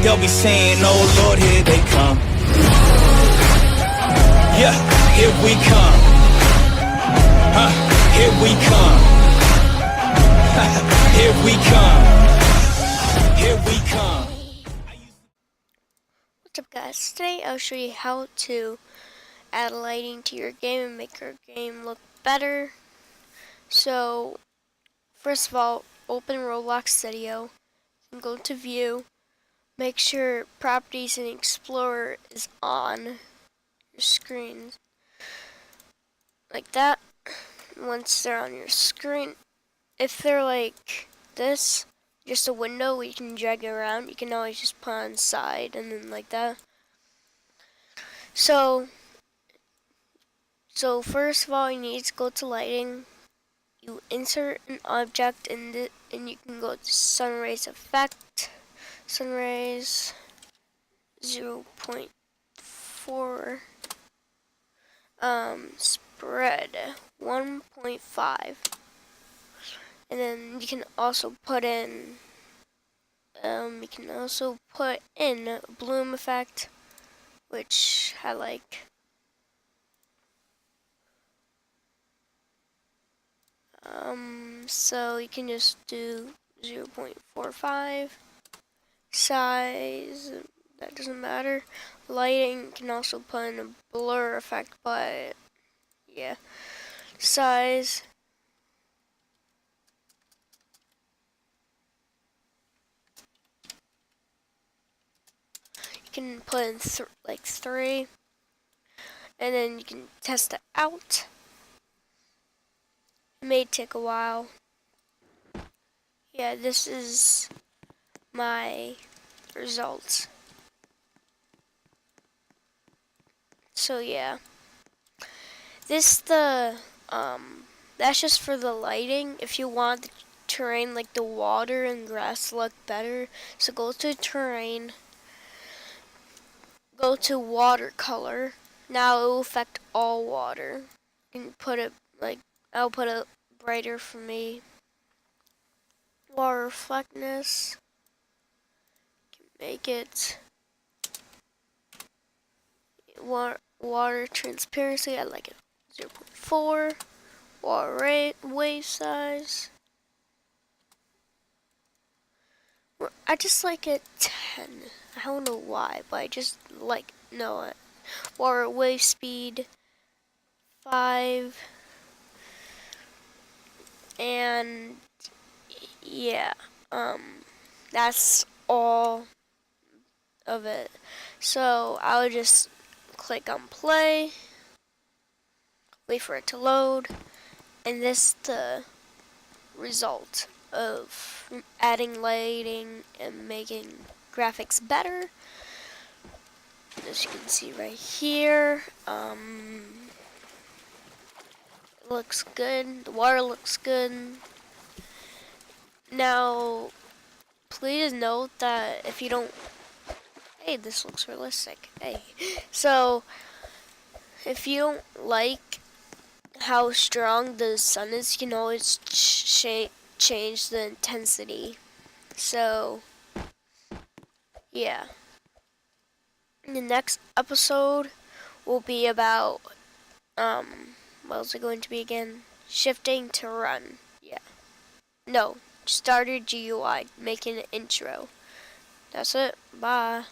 they'll be saying, oh Lord, here they come. Yeah, here we come. Here we come. Here we come. Here we come. What's up, guys? Today I'll show you how to add lighting to your game and make your game look better. So first of all, open Roblox Studio and go to View. Make sure Properties and Explorer is on your screen like that. Once they're on your screen, if they're like this, just a window where you can drag it around, you can always just put on side and then like that. So first of all, you need to go to lighting. You insert an object in the, and you can go to sunrays effect, sunrays 0.4, spread 1.5, and then you can also put in bloom effect, which I like. So you can just do 0.45 size, that doesn't matter. Lighting, you can also put in a blur effect, but yeah, size. You can put in like 3, and then you can test it out. It may take a while. Yeah, this is my results. So yeah, that's just for the lighting. If you want the terrain, like the water and grass, to look better, so go to terrain, go to watercolor. Now it will affect all water. You can put it like, I'll put it brighter for me. Water reflectness, make it water transparency, I like it 0.4. Water wave size, I just like it 10. I don't know why, but I just like it. Water wave speed 5, and yeah, that's all of it. So I would just click on play, wait for it to load, and this is the result of adding lighting and making graphics better. As you can see right here, it looks good. The water looks good. Now, please note that if you don't, hey, this looks realistic. Hey, so if you don't like how strong the sun is, you can always change the intensity. So yeah, the next episode will be about what is it going to be again? Shifting to run. Yeah, no, starter GUI, making an intro. That's it. Bye.